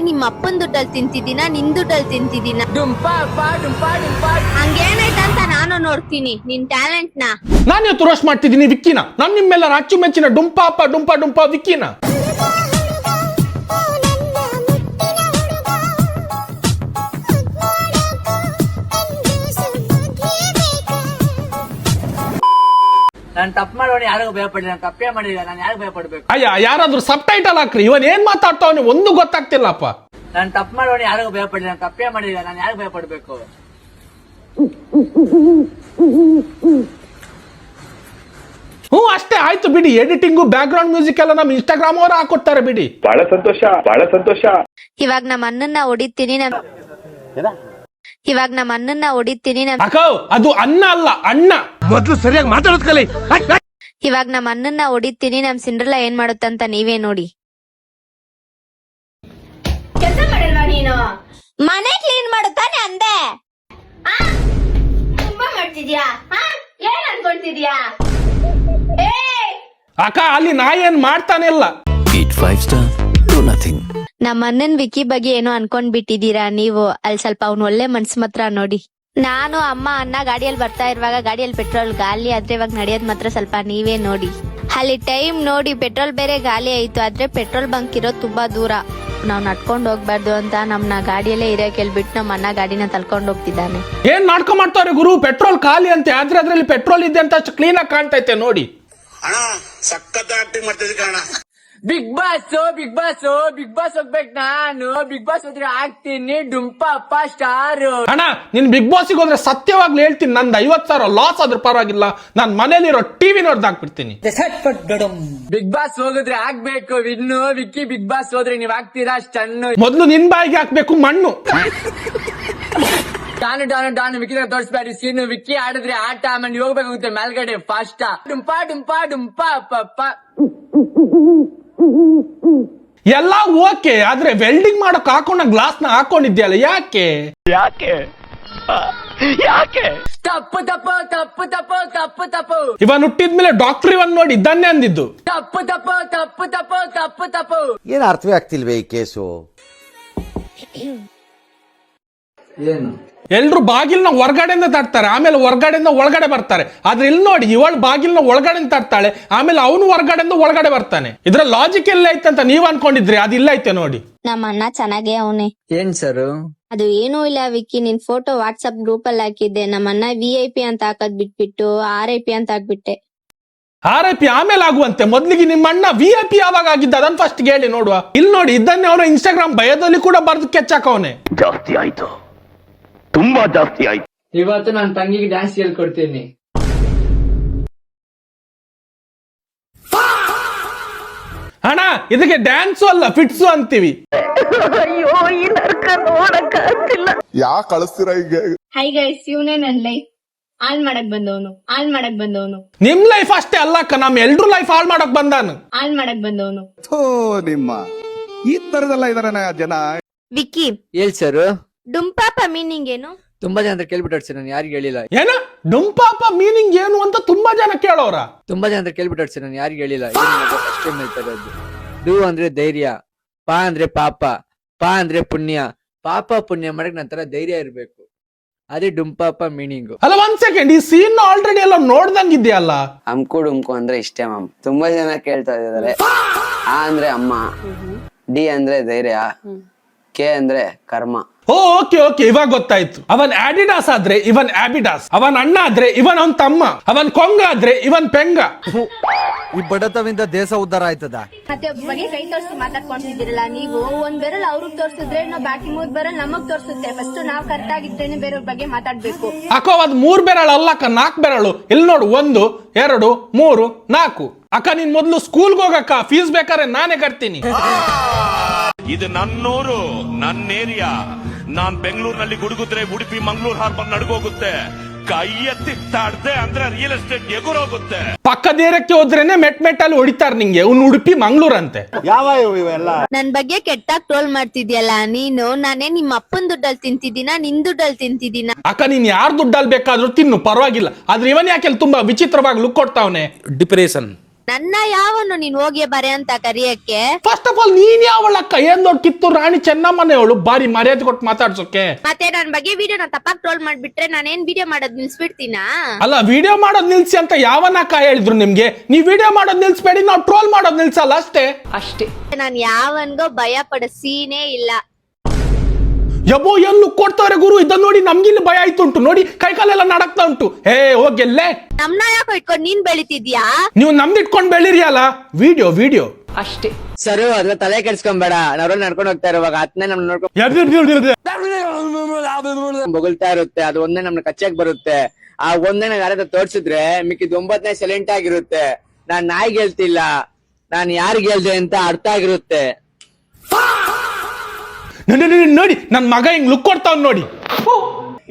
ನಿಮ್ಮ ಅಪ್ಪನ ದುಡ್ಡಲ್ಲಿ ತಿಂತಿದ್ದೀನ ನಿನ್ ದುಡ್ಡಲ್ಲಿ ತಿಂತಿದ್ದೀನ ಹಂಗೇನಾಯ್ತಂತ ನಾನು ನೋಡ್ತೀನಿ ನಿನ್ ಟ್ಯಾಲೆಂಟ್ ನ. ನಾನು ಇವತ್ತು ರೋಸ್ಟ್ ಮಾಡ್ತಿದ್ದೀನಿ ವಿಕ್ಕಿನ. ನಾನು ನಿಮ್ಮೆಲ್ಲರ ಅಚ್ಚುಮೆಚ್ಚಿನ ಡುಂಪಾಪ ಡುಂಪಾ ಡುಂಪಾ ವಿಕ್ಕಿನ. ನಾನು ತಪ್ಪು ಮಾಡೋಣ ಯಾರಿಗೂ ಭಯಪಡಿಲ್ಲ, ನಾನು ತಪ್ಪೇ ಮಾಡಿಲ್ಲ, ನಾನು ಯಾರು ಭಯಪಡ್ಬೇಕು? ಅಯ್ಯ, ಯಾರಾದ್ರೂ ಸಬ್ ಟೈಟಲ್ ಹಾಕ್ರಿ. ಇವನ್ ಏನ್ ಮಾತಾಡ್ತಾವನಿ ಒಂದು ಗೊತ್ತಾಗ್ತಿಲ್ಲಪ್ಪ. ನಾನು ತಪ್ಪು ಮಾಡೋಣ ಯಾರಿಗೂ ಭಯಪಡಿಲ್ಲ, ನಾನು ತಪ್ಪೇ ಮಾಡಿಲ್ಲ, ನಾನು ಯಾರು ಭಯಪಡ್ಬೇಕು? ಹ್ಞೂ ಅಷ್ಟೇ ಆಯ್ತು ಬಿಡಿ. ಎಡಿಟಿಂಗು ಬ್ಯಾಕ್ ಗ್ರೌಂಡ್ ಮ್ಯೂಸಿಕ್ ಎಲ್ಲ ನಮ್ಮ ಇನ್ಸ್ಟಾಗ್ರಾಮ್ ಅವರು ಹಾಕೊಡ್ತಾರೆ ಬಿಡಿ. ಬಹಳ ಸಂತೋಷ, ಬಹಳ ಸಂತೋಷ. ಇವಾಗ ನಮ್ಮ ಅಣ್ಣನ್ನ ಹೊಡಿತೀನಿ ಅಕ್ಕ, ಅದು ಅನ್ನ ಅಲ್ಲ ಅಣ್ಣ. ಮೊದ್ಲು ಸರಿಯಾಗಿ ಮಾತಾಡೋದ್ ಕಲಿ. ಇವಾಗ ನಮ್ಮ ಅಣ್ಣನ್ನ ಹೊಡಿತೀನಿ. ನಮ್ ಸಿಂಡ್ರಲ್ಲ ಏನ್ ಮಾಡುತ್ತಂತ ನೀವೇ ನೋಡಿ. ಕೆಲಸ ಮಾಡಲ್ವಾ ನೀನು? ಮನೆ ಕ್ಲೀನ್ ಮಾಡುತ್ತಾನೆ ಅಂದೆ. ತುಂಬಾ ಮಾಡ್ತಿದ್ಯಾ? ಏನ್ ಅನ್ಕೊಳ್ತಿದ್ಯಾ? ಅಕ್ಕ, ಅಲ್ಲಿ ನಾ ಏನ್ ಮಾಡ್ತಾನೆ ಇಲ್ಲ. ನಮ್ಮ ಅಣ್ಣನ್ ವಿಕ್ಕಿ ಬಗ್ಗೆ ಏನೋ ಅನ್ಕೊಂಡ್ ಬಿಟ್ಟಿದೀರಾ ನೀವು. ಅಲ್ಲಿ ಸ್ವಲ್ಪ ಅವ್ನು ಒಳ್ಳೆ ಮನ್ಸ್ ಮಾತ್ರ ನೋಡಿ. ನಾನು ಅಮ್ಮ ಅಣ್ಣ ಗಾಡಿಯಲ್ಲಿ ಬರ್ತಾ ಇರುವಾಗ ಗಾಡಿಯಲ್ಲಿ ಪೆಟ್ರೋಲ್ ಗಾಲಿ ಆದ್ರೆ ಇವಾಗ ನಡೆಯೋದ್ ಮಾತ್ರ ಸ್ವಲ್ಪ ನೀವೇ ನೋಡಿ. ಅಲ್ಲಿ ಟೈಮ್ ನೋಡಿ, ಪೆಟ್ರೋಲ್ ಬೇರೆ ಗಾಲಿ ಆಯ್ತು. ಆದ್ರೆ ಪೆಟ್ರೋಲ್ ಬಂಕ್ ಇರೋದು ತುಂಬಾ ದೂರ. ನಾವ್ ನಡ್ಕೊಂಡ್ ಹೋಗ್ಬಾರ್ದು ಅಂತ ನಮ್ನ ಗಾಡಿಯಲ್ಲೇ ಇರೋಕೆ ಹೇಳ್ಬಿಟ್ಟು ನಮ್ಮ ಅಣ್ಣ ಗಾಡಿನ ತಳ್ಕೊಂಡ್ ಹೋಗ್ತಿದ್ದಾನೆ. ಏನ್ ನಾಟಕ ಮಾಡ್ತಾವ್ರೆ ಗುರು? ಪೆಟ್ರೋಲ್ ಖಾಲಿ ಅಂತೆ, ಆದ್ರೆ ಅದ್ರಲ್ಲಿ ಪೆಟ್ರೋಲ್ ಇದೆ ಅಂತ ಅಷ್ಟು ಕ್ಲೀನ್ ಆಗಿ ಕಾಣ್ತೈತೆ ನೋಡಿ. ಸಖತ್ ಆಕ್ಟಿಂಗ್ ಮಾಡ್ತಿದ್ದೆ ಕಾರಣ. ಬಿಗ್ ಬಾಸ್ ಹೋಗ್ಬೇಕು. ನಾನು ಬಿಗ್ ಬಾಸ್ ಹೋದ್ರೆ ಆಗ್ತೀನಿ ಡುಂಪ ಅಪ್ಪ ಸ್ಟಾರ್. ಅಣ್ಣ, ನಿನ್ ಬಿಗ್ ಬಾಸ್ಗೆ ಹೋದ್ರೆ ಸತ್ಯವಾಗ್ಲೂ ಹೇಳ್ತೀನಿ, ನಂದು 50,000 ಲಾಸ್ ಆದ್ರೂ ಪರವಾಗಿಲ್ಲ, ನಾನ್ ಮನೇಲಿರೋ ಟಿವಿ ನೋಡ್ದಾಕ್ಬಿಡ್ತೀನಿ. ಬಿಗ್ ಬಾಸ್ ಹೋಗಿದ್ರೆ ಆಗ್ಬೇಕು ಇನ್ನು. ವಿಕ್ಕಿ ಬಿಗ್ ಬಾಸ್ ಹೋದ್ರೆ ನೀವ್ ಆಗ್ತೀರಾ ಸ್ಟನ್ನು. ಮೊದ್ಲು ನಿನ್ ಬಾಯಿಗೆ ಹಾಕ್ಬೇಕು ಮಣ್ಣು. ಡಾನು ವಿಕ್ಕಿ ತೋರಿಸ್ಬೇಡಿ ಸೀನು. ವಿಕ್ಕಿ ಆಡಿದ್ರೆ ಆಟ, ಆಮೇಲೆ ಹೋಗ್ಬೇಕಾಗುತ್ತೆ ಮೇಲ್ಗಡೆ ಫಾಸ್ಟ್. ಡುಂಪಾ ಅಪ್ಪ. ಎಲ್ಲ ಓಕೆ, ಆದ್ರೆ ವೆಲ್ಡಿಂಗ್ ಮಾಡಕ್ ಹಾಕೊಂಡ ಗ್ಲಾಸ್ ನ ಹಾಕೊಂಡಿದ್ಯಲ್ಲ, ಯಾಕೆ? ತಪ್ಪು. ಇವನ್ ಹುಟ್ಟಿದ್ಮೇಲೆ ಡಾಕ್ಟರ್ ಇವನ್ ನೋಡಿ ಇದ್ದಾನೆ ಅಂದಿದ್ದು. ತಪ್ಪು. ಏನ್ ಅರ್ಥವೇ ಆಗ್ತಿಲ್ವೇ ಈ ಕೇಸು? ಏನು? ಎಲ್ರು ಬಾಗಿಲ್ನ ಹೊರಗಡೆಯಿಂದ ತಟ್ತಾರೆ, ಆಮೇಲೆ ಹೊರಗಡೆಯಿಂದ ಒಳಗಡೆ ಬರ್ತಾರೆ. ಆದ್ರೆ ಇಲ್ಲಿ ನೋಡಿ, ಇವಳು ಬಾಗಿಲ್ನ ಒಳಗಡೆ ತಟ್ತಾಳೆ, ಆಮೇಲೆ ಅವನು ಹೊರಗಡೆಯಿಂದ ಒಳಗಡೆ ಬರ್ತಾನೆ. ಇದ್ರ ಲಾಜಿಕ್ ಎಲ್ಲ ಐತಂತ ನೀವ್ ಅನ್ಕೊಂಡಿದ್ರಿ, ಅದಿಲ್ಲ ಐತೆ ನೋಡಿ. ನಮ್ಮ ಅಣ್ಣ ಚೆನ್ನಾಗೇ ಅವನೇ. ಏನ್ ಸರ್ ಅದು ಏನೂ ಇಲ್ಲ ವಿಕ್ಕಿ, ನಿನ್ ಫೋಟೋ ವಾಟ್ಸ್ಆಪ್ ಗ್ರೂಪ್ ಅಲ್ಲಿ ಹಾಕಿದ್ದೆ. ನಮ್ಮ ಅಣ್ಣ VIP ಅಂತ ಹಾಕದ್ ಬಿಟ್ಬಿಟ್ಟು RIP ಅಂತ ಹಾಕ್ಬಿಟ್ಟೆ. RIP ಆಮೇಲೆ ಆಗುವಂತೆ, ಮೊದ್ಲಿಗೆ ನಿಮ್ಮ ಅಣ್ಣ VIP ಯಾವಾಗ ಆಗಿದ್ದ ಅದನ್ನ ಫಸ್ಟ್ ಹೇಳಿ ನೋಡುವ. ಇಲ್ಲಿ ನೋಡಿ, ಇದನ್ನೇ ಅವನು ಇನ್ಸ್ಟಾಗ್ರಾಮ್ ಬಯೋದಲ್ಲಿ ಕೂಡ ಬರ್ದು ಕೆಚ್ಚಾಕವನೆ. ಜಾಸ್ತಿ ಆಯ್ತು, ತುಂಬಾ ಜಾಸ್ತಿ ಆಯ್ತು. ಇವತ್ತು ನನ್ನ ತಂಗಿಗೆ ಡ್ಯಾನ್ಸ್ ಹೇಳ್ಕೊಡ್ತೀನಿ. ಅಣ್ಣ, ಇದಕ್ಕೆ ಡ್ಯಾನ್ಸು ಅಲ್ಲ ಫಿಟ್ಸು ಅಂತೀವಿ. ಯಾಕೆ ಕಳಿಸ್ತೀರಾ ಈಗ? ಹೈ ಗೈಸ್, ಇವನೇ ನನ್ ಲೈಫ್ ಹಾಳ್ ಮಾಡಕ್ ಬಂದವನು. ನಿಮ್ ಲೈಫ್ ಅಷ್ಟೇ ಅಲ್ಲಕ್ಕ, ನಮ್ ಎಲ್ರೂ ಲೈಫ್ ಹಾಳು ಮಾಡಕ್ ಬಂದಾನು. ನಿಮ್ಮ ಈ ತರದೆಲ್ಲ ಇದಾರೆ ಜನ. ವಿಕ್ಕಿ, ಹೇಳ್ ಸರ್. ಡುಂಪಾಪ ಮೀನಿಂಗ್ ಏನು? ತುಂಬಾ ಜನ ಕೇಳ್ಬಿಟ್ಟಾರೆ ಸರ್, ನಾನು ಯಾರಿಗೂ ಹೇಳಿಲ್ಲ. ಏನ ಡುಂಪಾಪ ಮೀನಿಂಗ್ ಏನು ಅಂತ ತುಂಬಾ ಜನ ಕೇಳೋರ. ತುಂಬಾ ಜನ ಕೇಳ್ಬಿಟ್ಟಾರೆ ಸರ್, ನಾನು ಯಾರಿಗೂ ಹೇಳಿಲ್ಲ. ಅಷ್ಟೇ ಹೇಳ್ತಾರೆ. ಡು ಅಂದ್ರೆ ಧೈರ್ಯ, ಪಾ ಅಂದ್ರೆ ಪಾಪ, ಪಾ ಅಂದ್ರೆ ಪುಣ್ಯ. ಪಾಪ ಪುಣ್ಯ ಮಾಡಕ್ ನಂತರ ಧೈರ್ಯ ಇರ್ಬೇಕು. ಅದೇ ಡುಂಪಾಪ ಮೀನಿಂಗ್. ಅಲ್ಲ, ಒಂದ್ ಸೆಕೆಂಡ್, ಈ ಸೀನ್ ಆಲ್ರೆಡಿ ಎಲ್ಲ ನೋಡ್ದಂಗಿದ್ಯಲ್ಲ. ಅಮ್ಕು ಡುಮ್ಕು ಅಂದ್ರೆ ಇಷ್ಟೇ ಮ್ಯಾಮ್. ತುಂಬಾ ಜನ ಕೇಳ್ತಾ ಇದ್ದಾರೆ. ಆ ಅಂದ್ರೆ ಅಮ್ಮ, ಡಿ ಅಂದ್ರೆ ಧೈರ್ಯ, ಕೆ ಅಂದ್ರೆ ಕರ್ಮ. ಓಕೆ, ಇವಾಗ ಗೊತ್ತಾಯ್ತು. ಅವನ್ ಆಡಿಡಾಸ್ ಆದ್ರೆ ಇವನ್ ಆಬಿಡಾಸ್, ಅವನ್ ಅಣ್ಣ ಆದ್ರೆ ಇವನ್ ಅವನ್ ತಮ್ಮ, ಅವನ್ ಕೊಂಗ ಆದ್ರೆ ಇವನ್ ಪೆಂಗ. ಈ ಬಡತವಿಂದ ದೇಶ ಉದ್ಧಾರ ಆಯ್ತದ? ಮತ್ತೆ ಒಬ್ಬ ಬಗ್ಗೆ ಕೈ ತೋರಿಸಿ ಮಾತಾಡ್ಕೊಂತಿದ್ದೀರಲ್ಲ ನೀವು. ಒಂದ್ ಬೆರಲ್ ಅವ್ರಿಗೆ ತೋರಿಸಿದ್ರೆ ನಾವು ಬಾಕಿ 3 ಬೆರಲ್ ನಮಗ್ ತೋರಿಸುತ್ತೆ. ಫಸ್ಟ್ ನಾವ್ ಕರೆಕ್ಟ್ ಆಗಿದ್ರೇನೆ ಬೇರೆಯವ್ರ ಬಗ್ಗೆ ಮಾತಾಡ್ಬೇಕು. ಅಕ್ಕ, ಅದ್ 3 ಬೆರಳು ಅಲ್ಲಕ್ಕ, 4 ಬೆರಳು. ಇಲ್ಲಿ ನೋಡು, 1 2 3 4. ಅಕ್ಕ, ನೀನ್ ಮೊದ್ಲು ಸ್ಕೂಲ್ಗೆ ಹೋಗಕ್ಕ, ಫೀಸ್ ಬೇಕಾದ್ರೆ ನಾನೇ ಕಟ್ತೀನಿ. ಇದು ನನ್ನೂರು, ನನ್ನ ಏರಿಯಾ. ನಾನ್ ಬೆಂಗಳೂರಿನಲ್ಲಿ ಗುಡುಗುದ್ರೆ ಉಡುಪಿ ಮಂಗಳೂರು ಹಾರ್ಬರ್ ನಡ್ಗೋಗುತ್ತೆ. ಕೈ ಎತ್ತಿ ತಾಡ್ದೆ ಅಂದ್ರೆ ರಿಯಲ್ ಎಸ್ಟೇಟ್ ಎಗುರೋಗುತ್ತೆ. ಪಕ್ಕದ ಏರಿಯಾಕ್ಕೆ ಹೋದ್ರೇನೆ ಮೆಟ್ಟಲ್ಲಿ ಹೊಡಿತಾರ ನಿಂಗೆ. ಉಡುಪಿ ಮಂಗಳೂರು ಅಂತೆ. ನನ್ ಬಗ್ಗೆ ಕೆಟ್ಟಾಗ್ ಟ್ರೋಲ್ ಮಾಡ್ತಿದ್ಯಲ್ಲ ನೀನು. ನಾನೇ ನಿಮ್ಮ ಅಪ್ಪನ ದುಡ್ಡಲ್ಲಿ ತಿಂತಿದ್ದೀನ ನಿನ್ ದುಡ್ಡಲ್ಲಿ ತಿಂತಿದ್ದೀನ? ಅಕ್ಕ, ನೀನ್ ಯಾರ್ ದುಡ್ಡಲ್ಲಿ ಬೇಕಾದ್ರೂ ತಿನ್ನು, ಪರವಾಗಿಲ್ಲ. ಆದ್ರೆ ಇವನ್ ಯಾಕೆ ತುಂಬಾ ವಿಚಿತ್ರವಾಗಿ ಲುಕ್ ಕೊಡ್ತಾವನೆ. ಡಿಪ್ರೆಷನ್ ನನ್ನ ಯಾವನು ನೀನ್ ಹೋಗಿ ಬರೆ ಅಂತ ಕರಿಯಕ್ಕೆ? ಫಸ್ಟ್ ಆಫ್ ಆಲ್ ನೀನ್ ಯಾವಳಕ್ಕ? ಏನ್ ದೊಡ್ಡ ಕಿತ್ತೂರು ರಾಣಿ ಚೆನ್ನಮ್ಮನೆ ಅವಳು ಬಾರಿ ಮರ್ಯಾದೆ ಕೊಟ್ಟು ಮಾತಾಡ್ಸೋಕೆ. ಮತ್ತೆ ನನ್ ಬಗ್ಗೆ ವಿಡಿಯೋನ ತಪ್ಪಾಗಿ ಟ್ರೋಲ್ ಮಾಡ್ಬಿಟ್ರೆ ನಾನೇನ್ ವಿಡಿಯೋ ಮಾಡೋದ್ ನಿಲ್ಸ್ಬಿಡ್ತೀನಾ? ಅಲ್ಲ, ವಿಡಿಯೋ ಮಾಡೋದ್ ನಿಲ್ಸಿ ಅಂತ ಯಾವನಕ್ಕ ಹೇಳಿದ್ರು ನಿಮ್ಗೆ? ನೀವ್ ವಿಡಿಯೋ ಮಾಡೋದ್ ನಿಲ್ಸ್ಬೇಡಿ, ನಾವು ಟ್ರೋಲ್ ಮಾಡೋದ್ ನಿಲ್ಸಲ್ಲ ಅಷ್ಟೇ. ನಾನ್ ಯಾವನ್ಗೋ ಭಯ ಪಡೋ ಸೀನೇ ಇಲ್ಲ. ಯಬ್ಬೋ ಎಲ್ಲಿ ಕೊಡ್ತಾವ್ರೆ ಗುರು, ಇದನ್ನ ನೋಡಿ ನಮ್ಗಿಲ್ಲಿ ಭಯ ಆಯ್ತುಂಟು. ನೋಡಿ ಕೈ ಕಾಲೆಲ್ಲ ನಡಕ್ತಾ ಉಂಟು. ಹೇ ಹೋಗೆಲ್ಲೇ, ನಮ್ನ ಯಾಕೋ ಇಟ್ಕೊಂಡ್ ನೀನ್ ಬೆಳಿತಿದ್ಯಾ? ನೀವು ನಮ್ದು ಇಟ್ಕೊಂಡ್ ಬೆಳಿರಿ ಅಲ್ಲ. ವಿಡಿಯೋ ಅಷ್ಟೇ ಸರ್, ಅದ್ರ ತಲೆ ಕೆಡ್ಸ್ಕೊಂಬೇಡ. ನಾವ್ರಲ್ಲಿ ನಡ್ಕೊಂಡು ಹೋಗ್ತಾ ಇರುವಾಗ ಹತ್ತನೇ ನಮ್ನ ನೋಡ್ಕೊಂಡು ಬೊಗಳ್ತಾ ಇರುತ್ತೆ. ಅದು ಒಂದೇ ನಮ್ನ ಕಚ್ಚಾಕ್ ಬರುತ್ತೆ. ಆ ಒಂದೇ ನಾವ್ ಯಾರಾದ್ರೂ ತೋರ್ಸಿದ್ರೆ ಮಿಕ್ಕಿದ್ 9ನೇ ಸೈಲೆಂಟ್ ಆಗಿರುತ್ತೆ. ನಾನ್ ನಾಯಿಗೆ ಹೇಳ್ತಿಲ್ಲ, ನಾನ್ ಯಾರಿಗ್ ಹೇಳ್ದೆ ಅಂತ ಅರ್ಥ ಆಗಿರುತ್ತೆ. ನೋಡಿ ನನ್ ಮಗ ಹಿಂಗ್ ಲುಕ್ ಕೊಡ್ತಾವ್ ನೋಡಿ.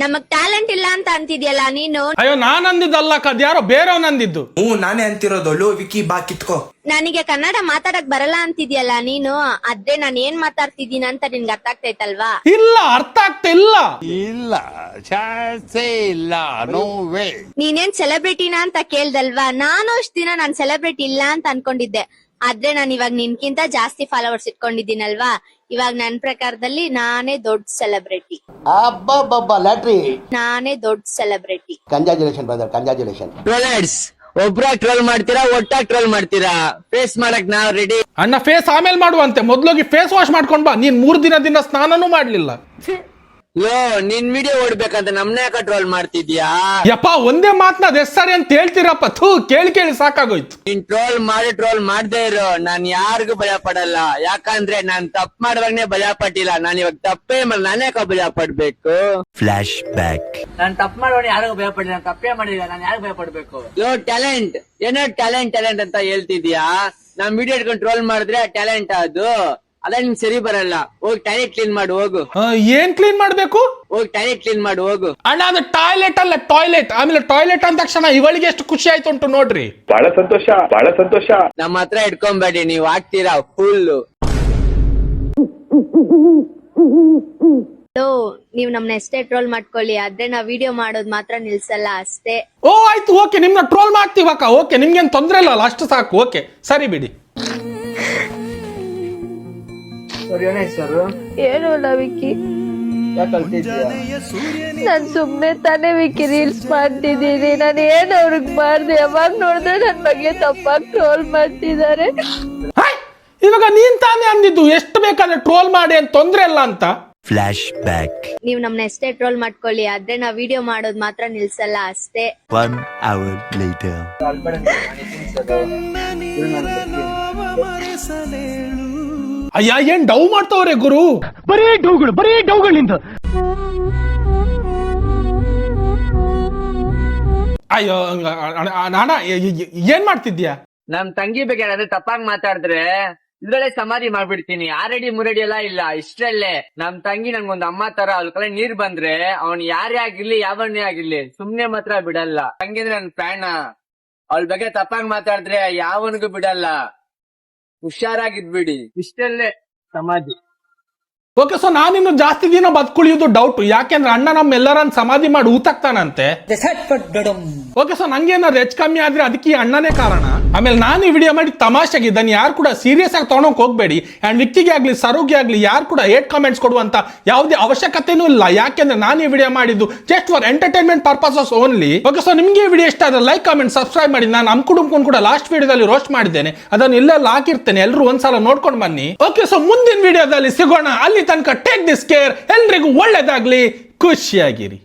ನಮಗ್ ಟ್ಯಾಲೆಂಟ್ ಇಲ್ಲ ಅಂತ ಅಂತಿದ್ಯಲ್ಲ ನೀನು. ಅಯ್ಯೋ ನಾನ್ ಅಂದಿದ್ದಲ್ಲ, ಅದ್ಯಾರೋ ಬೇರೆಯವ್ನ ಅಂದಿದ್ದು. ನಾನೇ ಅಂತಿರೋದು. ವಿಕಿ ಬಾ ಕಿತ್ಕೋ. ನನಗೆ ಕನ್ನಡ ಮಾತಾಡಕ್ ಬರಲ್ಲ ಅಂತಿದ್ಯಲ್ಲ ನೀನು. ಅದೇ ನಾನ್ ಏನ್ ಮಾತಾಡ್ತಿದ್ದೀನ ಅಂತ ನಿನ್ಗೆ ಅರ್ಥ ಆಗ್ತೈತಲ್ವಾ? ಇಲ್ಲ, ಅರ್ಥ ಆಗ್ತಾ ಇಲ್ಲ. ನೀನೇನ್ ಸೆಲೆಬ್ರಿಟಿನ ಅಂತ ಕೇಳ್ದಲ್ವಾ? ನಾನು ಅಷ್ಟ್ ದಿನ ನಾನ್ ಸೆಲೆಬ್ರಿಟಿ ಇಲ್ಲ ಅಂತ ಅನ್ಕೊಂಡಿದ್ದೆ. ಆದ್ರೆ ನಾನ್ ಇವಾಗ ನಿನ್ಕಿಂತ ಜಾಸ್ತಿ ಫಾಲೋವರ್ಸ್ ಇಟ್ಕೊಂಡಿದ್ದೀನಲ್ವಾ? ಇವಾಗ ನನ್ ಪ್ರಕಾರದಲ್ಲಿ ನಾನೇ ದೊಡ್ಡ ಸೆಲೆಬ್ರಿಟಿ. ನಾನೇ ದೊಡ್ಡ celebrity. Congratulation brother, congratulation. Trollers, ಒಬ್ರಾಗ್ ಟ್ರೋಲ್ ಮಾಡ್ತೀರಾ, ಒಟ್ಟಾಗ್ ಟ್ರೋಲ್ ಮಾಡ್ತೀರಾ? ಫೇಸ್ ಮಾಡಕ್ ನಾವ್ ರೆಡಿ. ಅಣ್ಣ ಫೇಸ್ ಆಮೇಲೆ ಮಾಡುವಂತೆ, ಮೊದ್ಲೋಗಿ ಫೇಸ್ ವಾಶ್ ಮಾಡ್ಕೊಂಡ್ ಬಾ. ನೀನ್ 3 ದಿನ ಸ್ನಾನನೂ ಮಾಡ್ಲಿಲ್ಲ. ಲೋ, ನಿನ್ ವಿಡಿಯೋ ಓಡ್ಬೇಕಂತ ನಮ್ನ ಯಾಕ ಟ್ರೋಲ್ ಮಾಡ್ತಿದ್ಯಾ? ಯಪ್ಪ ಒಂದೇ ಮಾತ್ನ ಅದೆಷ್ಟ್ ಸಾರಿ ಅಂತ ಹೇಳ್ತೀರಪ್ಪ. ಥೂ, ಕೇಳಿ ಸಾಕಾಗೋಯ್ತು. ನೀನ್ ಟ್ರೋಲ್ ಮಾಡ್ದೇ ಇರೋ. ನಾನ್ ಯಾರಿಗೂ ಭಯ ಪಡಲ್ಲ. ಯಾಕಂದ್ರೆ ನಾನ್ ತಪ್ಪು ಮಾಡುವಾಗನೇ ಭಯ ಪಟ್ಟಿಲ್ಲ. ನಾನ್ ಇವಾಗ ತಪ್ಪೇ ಮೇಲೆ ನಾನ್ ಯಾಕ ಭಯ ಪಡ್ಬೇಕು? Flash back. ನಾನ್ ತಪ್ಪು ಮಾಡುವಾಗ ಯಾರಿಗೂ ಭಯ ಪಡಿಲ್ಲ. ನಾನ್ ತಪ್ಪೇ ಮಾಡಿಲ್ಲ, ನಾನ್ ಯಾರು ಭಯ ಪಡ್ಬೇಕು? ಲೋ, ಟ್ಯಾಲೆಂಟ್ ಏನೋ ಟ್ಯಾಲೆಂಟ್ ಅಂತ ಹೇಳ್ತಿದ್ಯಾ? ನಾನ್ ವಿಡಿಯೋ ಇಟ್ಕೊಂಡು ಟ್ರೋಲ್ ಮಾಡಿದ್ರೆ ಟ್ಯಾಲೆಂಟ್ ಅದು? ಅದ ನಿನ್ ಸರಿ ಬರಲ್ಲ. ಹೋಗಿ ಟಾಯ್ಲೆಟ್ ಕ್ಲೀನ್ ಮಾಡು ಹೋಗು. ಏನ್ ಕ್ಲೀನ್ ಮಾಡ್ಬೇಕು? ಹೋಗಿ ಟಾಯ್ಲೆಟ್ ಕ್ಲೀನ್ ಮಾಡು ಹೋಗು. ಅಣ್ಣ ಅದು ಟಾಯ್ಲೆಟ್ ಅಲ್ಲ, ಟಾಯ್ಲೆಟ್. ಆಮೇಲೆ ಟಾಯ್ಲೆಟ್ ಅಂದ ತಕ್ಷಣ ಇವಳಿಗೆ ಎಷ್ಟು ಖುಷಿ ಆಯ್ತು ಉಂಟು ನೋಡ್ರಿ. ಬಹಳ ಸಂತೋಷ. ನಮ್ಮ ಹತ್ರ ಇಟ್ಕೊಂಬೇಡಿ, ನೀವ್ ಆಗ್ತೀರಾ ಫುಲ್. ನೀವ್ ನಮ್ನ ಎಷ್ಟೇ ಟ್ರೋಲ್ ಮಾಡ್ಕೊಳ್ಳಿ, ಆದ್ರೆ ನಾವ್ ವಿಡಿಯೋ ಮಾಡೋದ್ ಮಾತ್ರ ನಿಲ್ಸಲ್ಲ ಅಷ್ಟೇ. ಓ ಆಯ್ತು, ಓಕೆ, ನಿಮ್ನ ಟ್ರೋಲ್ ಮಾಡ್ತೀವಕ್ಕ. ಓಕೆ, ನಿಮ್ಗೇನ್ ತೊಂದ್ರೆ ಇಲ್ಲ, ಅಷ್ಟು ಸಾಕು. ಓಕೆ, ಸರಿ ಬಿಡಿ. ಏನು ಇಲ್ಲ ವಿಕ್ಕಿ, ನಾನ್ ಸುಮ್ನೆ ತಾನೇ ವಿಕ್ಕಿ ರೀಲ್ಸ್ ಮಾಡ್ತಿದ್ದೀನಿ. ನಾನು ಏನ್ ಅವ್ರಿಗೆ ಮಾಡ್ದೆ? ಯಾವಾಗ ನೋಡಿದ್ರೆ ನನ್ ಬಗ್ಗೆ ತಪ್ಪಾಗಿ ಟ್ರೋಲ್ ಮಾಡ್ತಿದ್ದಾರೆ. ಇವಾಗ ನೀನ್ ತಾನೇ ಅಂದಿದ್ದು ಎಷ್ಟು ಬೇಕಾದ್ರೆ ಟ್ರೋಲ್ ಮಾಡಿ ಅಂತ, ತೊಂದ್ರೆ ಇಲ್ಲ ಅಂತ. Flash back. ನೀವ್ ನಮ್ನ ಎಷ್ಟೇ ಟ್ರೋಲ್ ಮಾಡ್ಕೊಳ್ಳಿ, ಆದ್ರೆ ನಾವ್ ವಿಡಿಯೋ ಮಾಡೋದ್ ಮಾತ್ರ ನಿಲ್ಸಲ್ಲ ಅಷ್ಟೇ. 1 hour later. ಅಯ್ಯ, ಏನ್ ಡೌ ಮಾಡ್ತಾವ್ರೆ ಗುರು? ಬರೀ ಡೌಗಳಿಂದ. ಅಯ್ಯೋ ಅಣ್ಣ, ಏನ್ ಮಾಡ್ತಿದ್ಯಾ? ನಮ್ ತಂಗಿ ಬಗ್ಗೆ ಯಾರಾದ್ರೂ ತಪ್ಪಾಗಿ ಮಾತಾಡಿದ್ರೆ ಇದ್ರಲ್ಲೇ ಸಮಾಧಿ ಮಾಡ್ಬಿಡ್ತೀನಿ. 6 ಅಡಿ 3 ಅಡಿ ಎಲ್ಲ ಇಲ್ಲ, ಇಷ್ಟರಲ್ಲೇ. ನಮ್ ತಂಗಿ ನನ್ಗೊಂದ್ ಅಮ್ಮ ತರ. ಅವ್ಳ ಕಡೆ ನೀರ್ ಬಂದ್ರೆ ಅವ್ನ್ ಯಾರೇ ಆಗಿರ್ಲಿ, ಯಾವನ್ನೇ ಆಗಿರ್ಲಿ, ಸುಮ್ನೆ ಮಾತ್ರ ಬಿಡಲ್ಲ. ತಂಗಿ ಅಂದ್ರೆ ನನ್ ಪ್ರಾಣ. ಅವಳ ಬಗ್ಗೆ ತಪ್ಪಾಗಿ ಮಾತಾಡಿದ್ರೆ ಯಾವನಿಗೂ ಬಿಡಲ್ಲ. ಹುಷಾರಾಗಿದ್ಬಿಡಿ. ಇಷ್ಟಲ್ಲೇ ಸಮಾಧಿ. ಓಕೆ, ಸೊ ನಾನಿನ್ನು ಜಾಸ್ತಿ ದಿನ ಬದುಕುಳಿಯೋದು ಡೌಟ್. ಯಾಕೆಂದ್ರೆ ಅಣ್ಣ ನಮ್ಮೆಲ್ಲರನ್ನ ಸಮಾಧಿ ಮಾಡಿ ಊತಾಕ್ತಾನಂತೆ. ಓಕೆ, ಸೊ ನಂಗೇನಾದ್ರು ಹೆಚ್ಚು ಕಮ್ಮಿ ಆದ್ರೆ ಅದಕ್ಕೆ ಅಣ್ಣನೇ ಕಾರಣ. ಆಮೇಲೆ ನಾನು ಈ ವಿಡಿಯೋ ಮಾಡಿ ತಮಾಷೆಗೆ ಇದನ್ನ ಯಾರು ಕೂಡ ಸೀರಿಯಸ್ ಆಗಿ ತಗೊಂಡೋಗ್ ಹೋಗ್ಬೇಡಿ. ಅಂಡ್ ವಿಕ್ಕಿಗೆ ಆಗ್ಲಿ ಸರುಗೆ ಆಗ್ಲಿ ಯಾರು ಕೂಡ ಹೇಟ್ ಕಾಮೆಂಟ್ಸ್ ಕೊಡುವಂತ ಯಾವುದೇ ಅವಶ್ಯಕತೆನೂ ಇಲ್ಲ. ಯಾಕೆಂದ್ರೆ ನಾನು ಈ ವಿಡಿಯೋ ಮಾಡಿದ್ದು just for entertainment purposes only. Okay, so ನಿಮ್ಗೆ ಈ ವಿಡಿಯೋ ಇಷ್ಟ ಆದ್ರೆ ಲೈಕ್, ಕಾಮೆಂಟ್, ಸಬ್ಸ್ಕ್ರೈಬ್ ಮಾಡಿ. ನಾನು ಅಮ್ಕುಡುಮ್ಕೊಂಡು ಕೂಡ ಲಾಸ್ಟ್ ವಿಡಿಯೋದಲ್ಲಿ ರೋಸ್ಟ್ ಮಾಡಿದ್ದೇನೆ, ಅದನ್ನು ಇಲ್ಲೆಲ್ಲ ಹಾಕಿರ್ತೇನೆ. ಎಲ್ಲರೂ ಒಂದ್ಸಲ ನೋಡ್ಕೊಂಡು ಬನ್ನಿ. ಓಕೆ, ಸೊ ಮುಂದಿನ ವಿಡಿಯೋದಲ್ಲಿ ಸಿಗೋಣ. ಅಲ್ಲಿ ತನಕ ಟೇಕ್ ದಿಸ್ ಕೇರ್. ಎಲ್ರಿಗೂ ಒಳ್ಳೇದಾಗ್ಲಿ, ಖುಷಿಯಾಗಿರಿ.